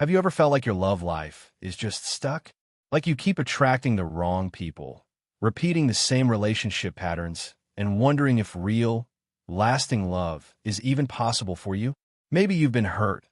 Have you ever felt like your love life is just stuck? Like you keep attracting the wrong people, repeating the same relationship patterns, and wondering if real, lasting love is even possible for you? Maybe you've been hurt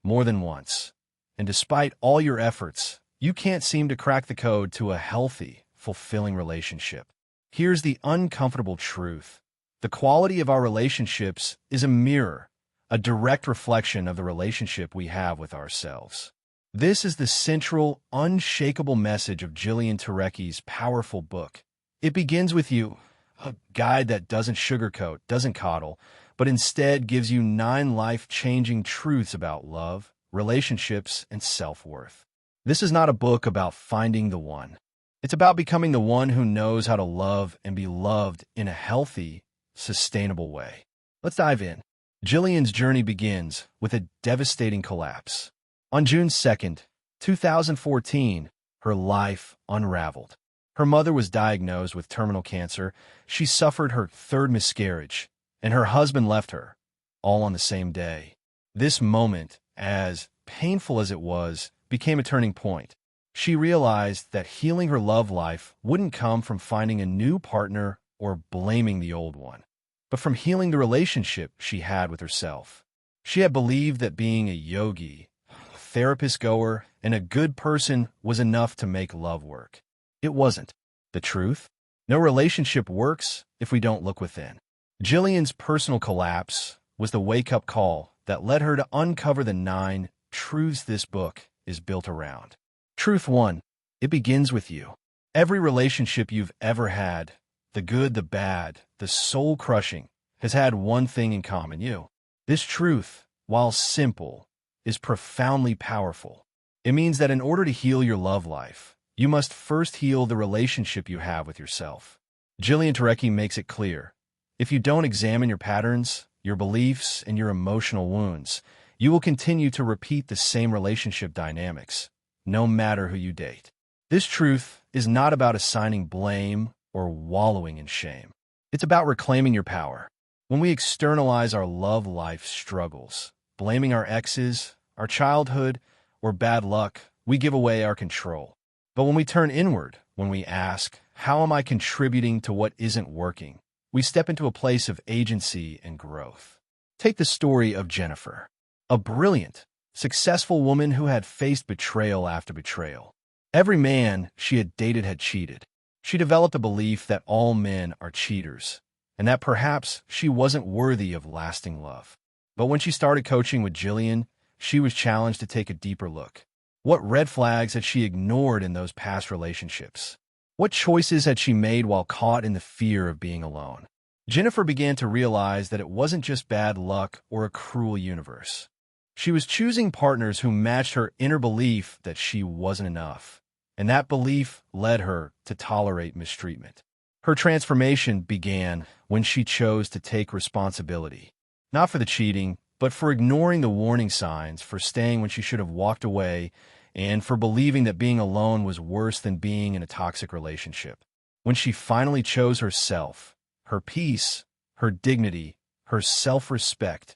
more than once, and despite all your efforts, you can't seem to crack the code to a healthy, fulfilling relationship. Here's the uncomfortable truth. The quality of our relationships is a mirror, a direct reflection of the relationship we have with ourselves. This is the central, unshakable message of Jillian Turecki's powerful book. It begins with you, a guide that doesn't sugarcoat, doesn't coddle, but instead gives you 9 life-changing truths about love, relationships, and self-worth. This is not a book about finding the one. It's about becoming the one who knows how to love and be loved in a healthy, sustainable way. Let's dive in. Jillian's journey begins with a devastating collapse. On June 2nd, 2014, her life unraveled. Her mother was diagnosed with terminal cancer, she suffered her 3rd miscarriage, and her husband left her, all on the same day. This moment, as painful as it was, became a turning point. She realized that healing her love life wouldn't come from finding a new partner or blaming the old one, but from healing the relationship she had with herself. She had believed that being a yogi, therapist goer, and a good person was enough to make love work. It wasn't. The truth? No relationship works if we don't look within. Jillian's personal collapse was the wake-up call that led her to uncover the 9 truths this book is built around. Truth 1. It begins with you. Every relationship you've ever had, the good, the bad, the soul-crushing, has had one thing in common: you. This truth, while simple, is profoundly powerful. It means that in order to heal your love life, you must first heal the relationship you have with yourself. Jillian Turecki makes it clear. If you don't examine your patterns, your beliefs, and your emotional wounds, you will continue to repeat the same relationship dynamics, no matter who you date. This truth is not about assigning blame or wallowing in shame. It's about reclaiming your power. When we externalize our love life struggles, blaming our exes, our childhood, or bad luck, we give away our control. But when we turn inward, when we ask, how am I contributing to what isn't working, we step into a place of agency and growth. Take the story of Jennifer, a brilliant, successful woman who had faced betrayal after betrayal. Every man she had dated had cheated. She developed a belief that all men are cheaters, and that perhaps she wasn't worthy of lasting love. But when she started coaching with Jillian, she was challenged to take a deeper look. What red flags had she ignored in those past relationships? What choices had she made while caught in the fear of being alone? Jennifer began to realize that it wasn't just bad luck or a cruel universe. She was choosing partners who matched her inner belief that she wasn't enough, and that belief led her to tolerate mistreatment. Her transformation began when she chose to take responsibility, not for the cheating, but for ignoring the warning signs, for staying when she should have walked away, and for believing that being alone was worse than being in a toxic relationship. When she finally chose herself, her peace, her dignity, her self-respect,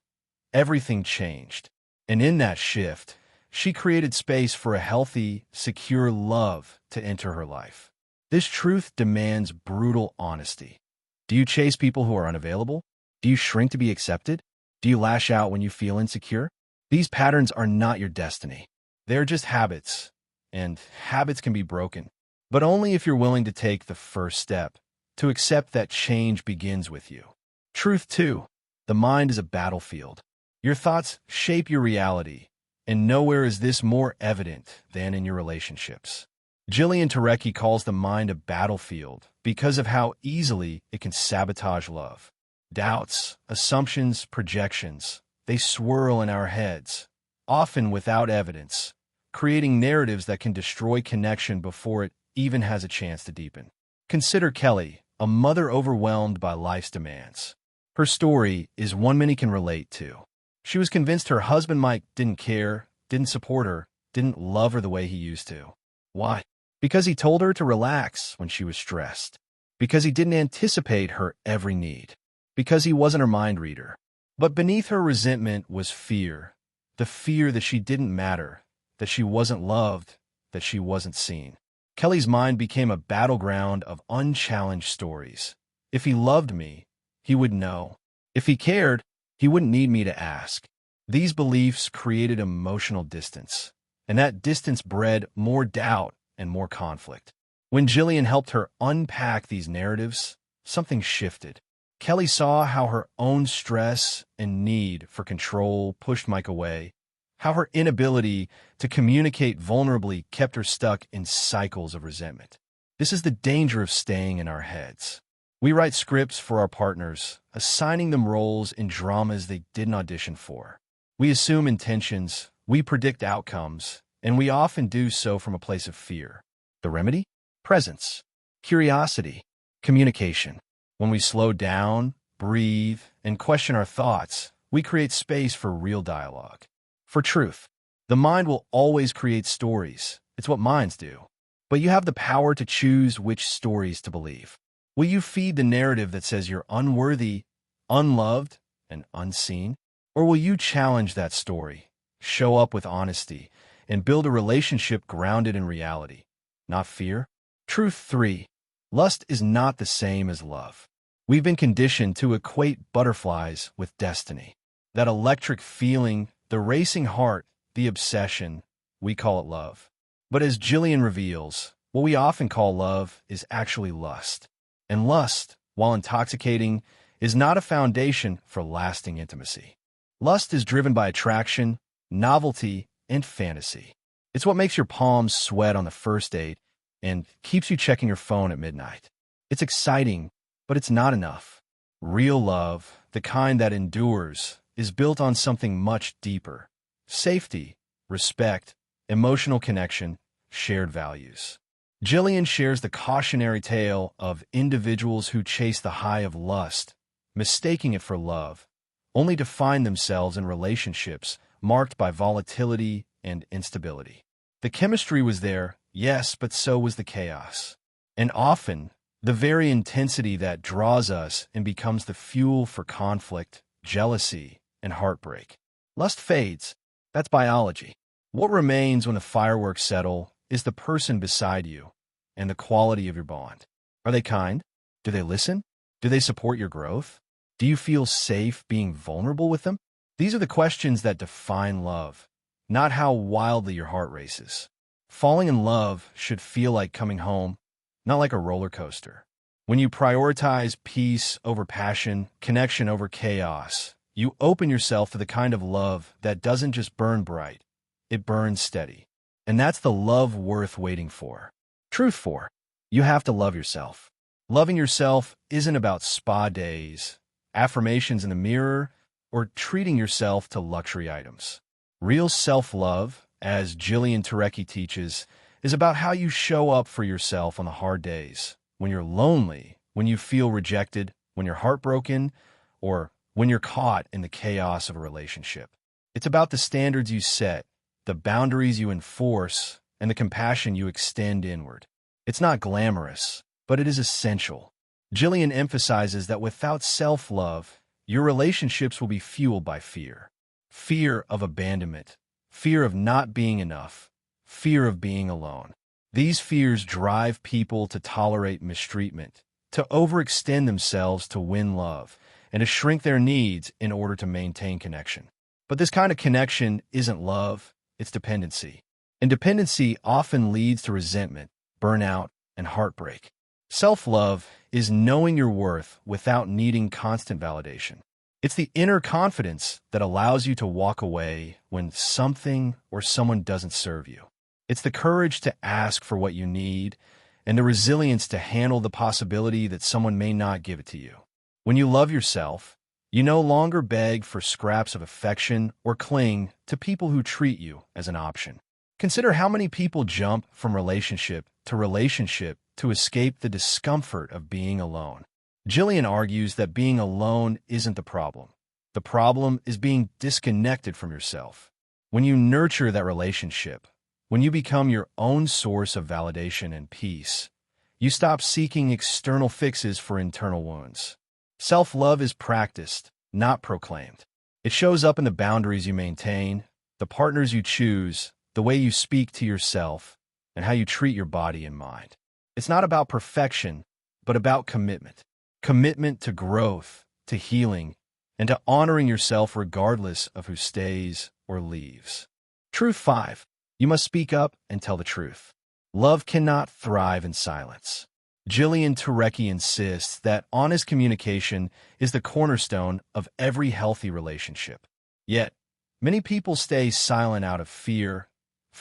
everything changed. And in that shift, she created space for a healthy, secure love to enter her life. This truth demands brutal honesty. Do you chase people who are unavailable? Do you shrink to be accepted? Do you lash out when you feel insecure? These patterns are not your destiny. They're just habits, and habits can be broken, but only if you're willing to take the first step, to accept that change begins with you. Truth 2. The mind is a battlefield. Your thoughts shape your reality, and nowhere is this more evident than in your relationships. Jillian Turecki calls the mind a battlefield because of how easily it can sabotage love. Doubts, assumptions, projections, they swirl in our heads, often without evidence, creating narratives that can destroy connection before it even has a chance to deepen. Consider Kelly, a mother overwhelmed by life's demands. Her story is one many can relate to. She was convinced her husband Mike didn't care, didn't support her, didn't love her the way he used to. Why? Because he told her to relax when she was stressed. Because he didn't anticipate her every need. Because he wasn't her mind reader. But beneath her resentment was fear. The fear that she didn't matter. that she wasn't loved, that she wasn't seen. Kelly's mind became a battleground of unchallenged stories. If he loved me, he would know. If he cared, he wouldn't need me to ask. These beliefs created emotional distance, and that distance bred more doubt and more conflict. When Jillian helped her unpack these narratives, something shifted. Kelly saw how her own stress and need for control pushed Mike away, how her inability to communicate vulnerably kept her stuck in cycles of resentment. This is the danger of staying in our heads. We write scripts for our partners, assigning them roles in dramas they didn't audition for. We assume intentions, we predict outcomes, and we often do so from a place of fear. The remedy? Presence, curiosity, communication. When we slow down, breathe, and question our thoughts, we create space for real dialogue. For truth, the mind will always create stories. It's what minds do. But you have the power to choose which stories to believe. Will you feed the narrative that says you're unworthy, unloved, and unseen? Or will you challenge that story, show up with honesty, and build a relationship grounded in reality, not fear? Truth 3. Lust is not the same as love. We've been conditioned to equate butterflies with destiny. That electric feeling, the racing heart, the obsession, we call it love. But as Jillian reveals, what we often call love is actually lust. And lust, while intoxicating, is not a foundation for lasting intimacy. Lust is driven by attraction, novelty, and fantasy. It's what makes your palms sweat on the first date and keeps you checking your phone at midnight. It's exciting, but it's not enough. Real love, the kind that endures, is built on something much deeper. Safety, respect, emotional connection, shared values. Jillian shares the cautionary tale of individuals who chase the high of lust, mistaking it for love, only to find themselves in relationships marked by volatility and instability. The chemistry was there, yes, but so was the chaos. And often, the very intensity that draws us and becomes the fuel for conflict, jealousy, and heartbreak. Lust fades. That's biology. What remains when the fireworks settle is the person beside you and the quality of your bond. Are they kind? Do they listen? Do they support your growth? Do you feel safe being vulnerable with them? These are the questions that define love, not how wildly your heart races. Falling in love should feel like coming home, not like a roller coaster. When you prioritize peace over passion, connection over chaos, you open yourself to the kind of love that doesn't just burn bright, it burns steady. And that's the love worth waiting for. Truth 4. You have to love yourself. Loving yourself isn't about spa days, affirmations in the mirror, or treating yourself to luxury items. Real self-love, as Jillian Turecki teaches, is about how you show up for yourself on the hard days, when you're lonely, when you feel rejected, when you're heartbroken, or when you're caught in the chaos of a relationship. It's about the standards you set, the boundaries you enforce, and the compassion you extend inward. It's not glamorous, but it is essential. Jillian emphasizes that without self-love, your relationships will be fueled by fear. Fear of abandonment, fear of not being enough, fear of being alone. These fears drive people to tolerate mistreatment, to overextend themselves to win love, and to shrink their needs in order to maintain connection. But this kind of connection isn't love, it's dependency. And dependency often leads to resentment, burnout, and heartbreak. Self-love is knowing your worth without needing constant validation. It's the inner confidence that allows you to walk away when something or someone doesn't serve you. It's the courage to ask for what you need and the resilience to handle the possibility that someone may not give it to you. When you love yourself, you no longer beg for scraps of affection or cling to people who treat you as an option. Consider how many people jump from relationship to escape the discomfort of being alone. Jillian argues that being alone isn't the problem. The problem is being disconnected from yourself. When you nurture that relationship, when you become your own source of validation and peace, you stop seeking external fixes for internal wounds. Self-love is practiced, not proclaimed. It shows up in the boundaries you maintain, the partners you choose, the way you speak to yourself, and how you treat your body and mind. It's not about perfection, but about commitment. Commitment to growth, to healing, and to honoring yourself regardless of who stays or leaves. Truth 5. You must speak up and tell the truth. Love cannot thrive in silence. Jillian Turecki insists that honest communication is the cornerstone of every healthy relationship. Yet, many people stay silent out of fear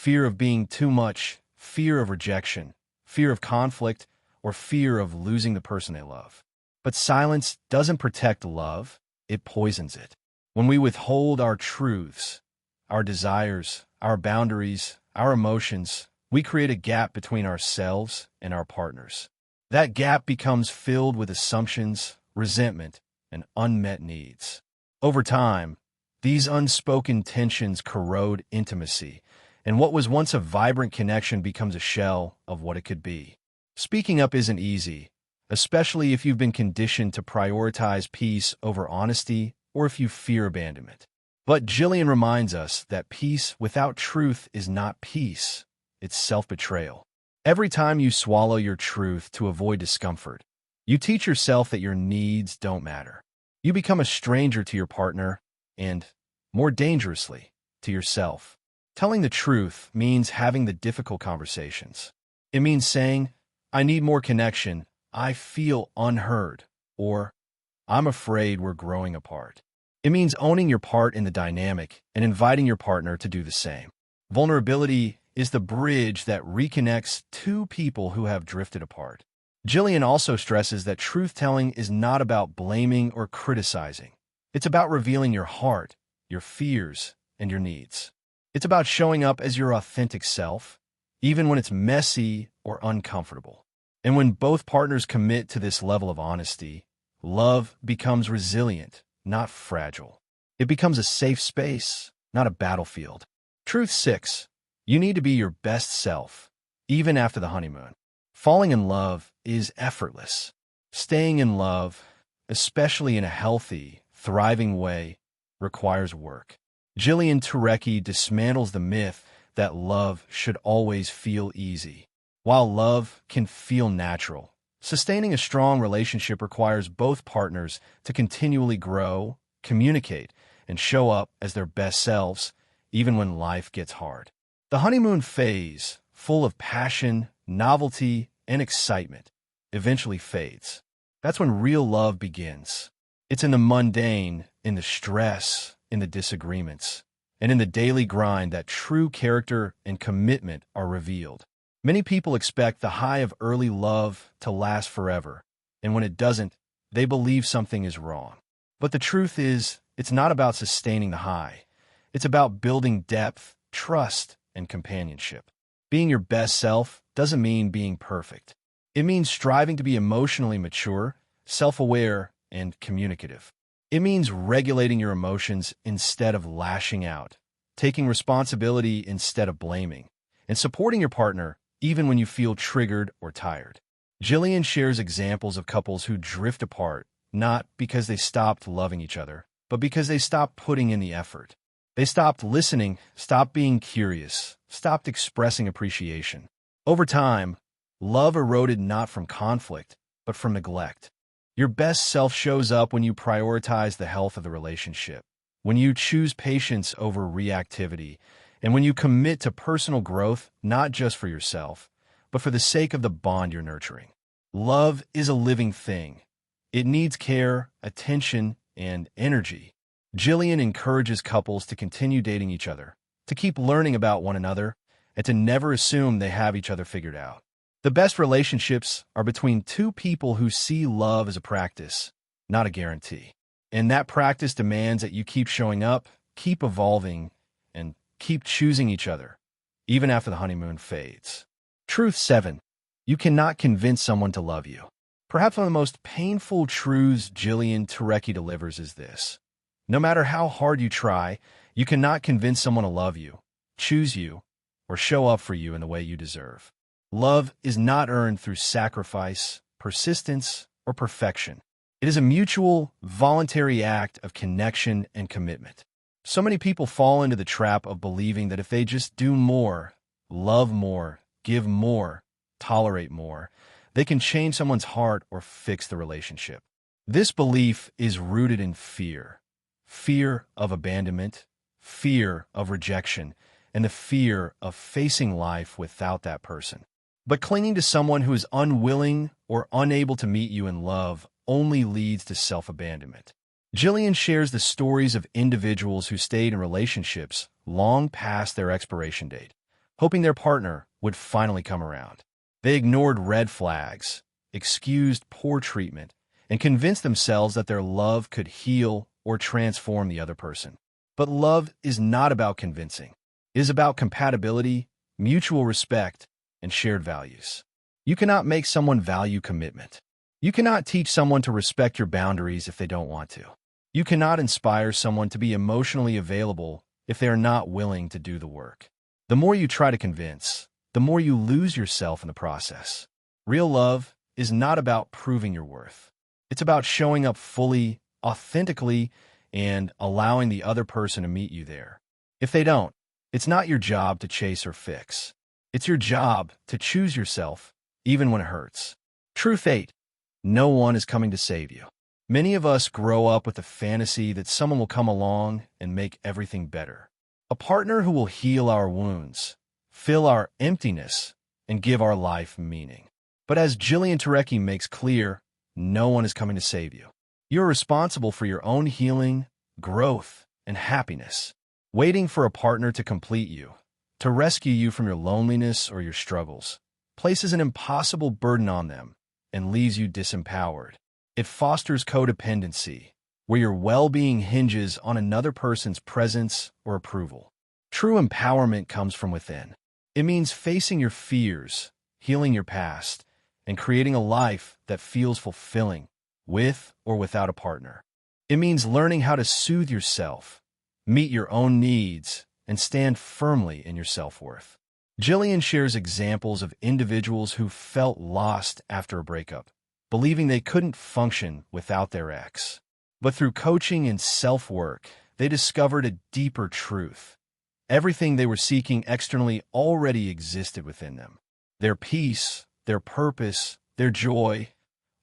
of being too much, fear of rejection, fear of conflict, or fear of losing the person they love. But silence doesn't protect love, it poisons it. When we withhold our truths, our desires, our boundaries, our emotions, we create a gap between ourselves and our partners. That gap becomes filled with assumptions, resentment, and unmet needs. Over time, these unspoken tensions corrode intimacy, and what was once a vibrant connection becomes a shell of what it could be. Speaking up isn't easy, especially if you've been conditioned to prioritize peace over honesty or if you fear abandonment. But Jillian reminds us that peace without truth is not peace, it's self-betrayal. Every time you swallow your truth to avoid discomfort, you teach yourself that your needs don't matter. You become a stranger to your partner and, more dangerously, to yourself. Telling the truth means having the difficult conversations. It means saying, "I need more connection, I feel unheard," or "I'm afraid we're growing apart." It means owning your part in the dynamic and inviting your partner to do the same. Vulnerability is the bridge that reconnects two people who have drifted apart. Jillian also stresses that truth-telling is not about blaming or criticizing. It's about revealing your heart, your fears, and your needs. It's about showing up as your authentic self, even when it's messy or uncomfortable. And when both partners commit to this level of honesty, love becomes resilient, not fragile. It becomes a safe space, not a battlefield. Truth 6. You need to be your best self, even after the honeymoon. Falling in love is effortless. Staying in love, especially in a healthy, thriving way, requires work. Jillian Turecki dismantles the myth that love should always feel easy. While love can feel natural, sustaining a strong relationship requires both partners to continually grow, communicate, and show up as their best selves, even when life gets hard. The honeymoon phase, full of passion, novelty, and excitement, eventually fades. That's when real love begins. It's in the mundane, in the stress, in the disagreements, and in the daily grind that true character and commitment are revealed. Many people expect the high of early love to last forever, and when it doesn't, they believe something is wrong. But the truth is, it's not about sustaining the high. It's about building depth, trust, and companionship. Being your best self doesn't mean being perfect. It means striving to be emotionally mature, self-aware, and communicative. It means regulating your emotions instead of lashing out, taking responsibility instead of blaming, and supporting your partner even when you feel triggered or tired. Jillian shares examples of couples who drift apart, not because they stopped loving each other, but because they stopped putting in the effort. They stopped listening, stopped being curious, stopped expressing appreciation. Over time, love eroded not from conflict, but from neglect. Your best self shows up when you prioritize the health of the relationship, when you choose patience over reactivity, and when you commit to personal growth not just for yourself, but for the sake of the bond you're nurturing. Love is a living thing. It needs care, attention, and energy. Jillian encourages couples to continue dating each other, to keep learning about one another, and to never assume they have each other figured out. The best relationships are between two people who see love as a practice, not a guarantee. And that practice demands that you keep showing up, keep evolving, and keep choosing each other, even after the honeymoon fades. Truth 7. You cannot convince someone to love you. Perhaps one of the most painful truths Jillian Turecki delivers is this. No matter how hard you try, you cannot convince someone to love you, choose you, or show up for you in the way you deserve. Love is not earned through sacrifice, persistence, or perfection. It is a mutual, voluntary act of connection and commitment. So many people fall into the trap of believing that if they just do more, love more, give more, tolerate more, they can change someone's heart or fix the relationship. This belief is rooted in fear. Fear of abandonment, fear of rejection, and the fear of facing life without that person. But clinging to someone who is unwilling or unable to meet you in love only leads to self-abandonment. Jillian shares the stories of individuals who stayed in relationships long past their expiration date, hoping their partner would finally come around. They ignored red flags, excused poor treatment, and convinced themselves that their love could heal or transform the other person. But love is not about convincing. It is about compatibility, mutual respect, and shared values. You cannot make someone value commitment. You cannot teach someone to respect your boundaries if they don't want to. You cannot inspire someone to be emotionally available if they are not willing to do the work. The more you try to convince, the more you lose yourself in the process. Real love is not about proving your worth. It's about showing up fully, authentically, and allowing the other person to meet you there. If they don't, it's not your job to chase or fix. It's your job to choose yourself, even when it hurts. Truth 8. No one is coming to save you. Many of us grow up with the fantasy that someone will come along and make everything better. A partner who will heal our wounds, fill our emptiness, and give our life meaning. But as Jillian Turecki makes clear, no one is coming to save you. You're responsible for your own healing, growth, and happiness. Waiting for a partner to complete you, to rescue you from your loneliness or your struggles, places an impossible burden on them and leaves you disempowered. It fosters codependency, where your well-being hinges on another person's presence or approval. True empowerment comes from within. It means facing your fears, healing your past, and creating a life that feels fulfilling, with or without a partner. It means learning how to soothe yourself, meet your own needs, and stand firmly in your self-worth. Jillian shares examples of individuals who felt lost after a breakup, believing they couldn't function without their ex. But through coaching and self-work, they discovered a deeper truth. Everything they were seeking externally already existed within them. Their peace, their purpose, their joy,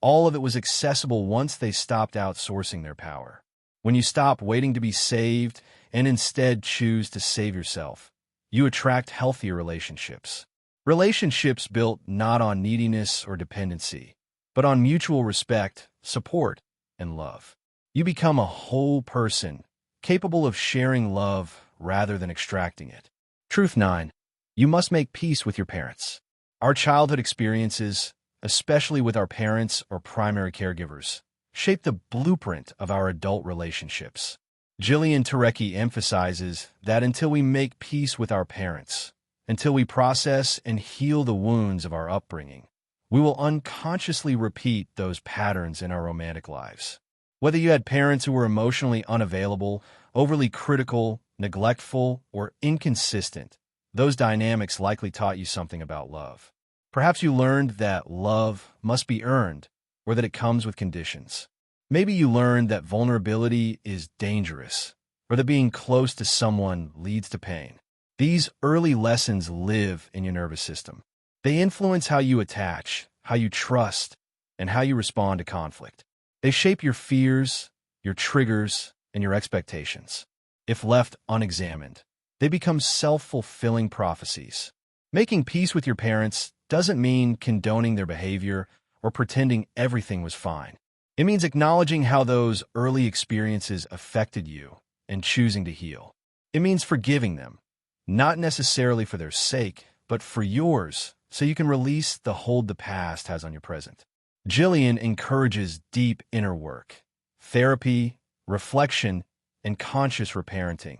all of it was accessible once they stopped outsourcing their power. When you stop waiting to be saved and instead choose to save yourself, you attract healthier relationships. Relationships built not on neediness or dependency, but on mutual respect, support, and love. You become a whole person, capable of sharing love rather than extracting it. Truth 9. You must make peace with your parents. Our childhood experiences, especially with our parents or primary caregivers, shape the blueprint of our adult relationships. Jillian Turecki emphasizes that until we make peace with our parents, until we process and heal the wounds of our upbringing, we will unconsciously repeat those patterns in our romantic lives. Whether you had parents who were emotionally unavailable, overly critical, neglectful, or inconsistent, those dynamics likely taught you something about love. Perhaps you learned that love must be earned, or that it comes with conditions. Maybe you learned that vulnerability is dangerous, or that being close to someone leads to pain. These early lessons live in your nervous system. They influence how you attach, how you trust, and how you respond to conflict. They shape your fears, your triggers, and your expectations. If left unexamined, they become self-fulfilling prophecies. Making peace with your parents doesn't mean condoning their behavior or pretending everything was fine. It means acknowledging how those early experiences affected you and choosing to heal. It means forgiving them, not necessarily for their sake, but for yours, so you can release the hold the past has on your present. Jillian encourages deep inner work, therapy, reflection, and conscious reparenting,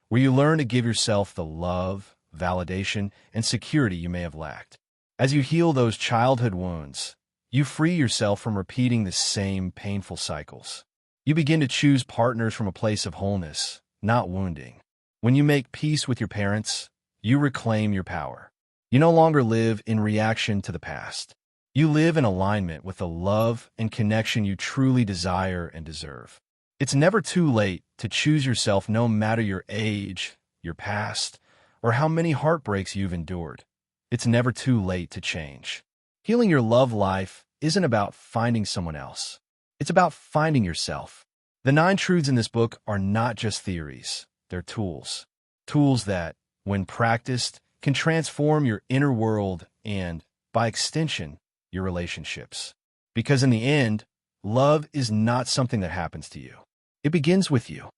where you learn to give yourself the love, validation, and security you may have lacked. As you heal those childhood wounds, you free yourself from repeating the same painful cycles. You begin to choose partners from a place of wholeness, not wounding. When you make peace with your parents, you reclaim your power. You no longer live in reaction to the past. You live in alignment with the love and connection you truly desire and deserve. It's never too late to choose yourself, no matter your age, your past, or how many heartbreaks you've endured. It's never too late to change. Healing your love life isn't about finding someone else. It's about finding yourself. The 9 truths in this book are not just theories. They're tools. Tools that, when practiced, can transform your inner world and, by extension, your relationships. Because in the end, love is not something that happens to you. It begins with you.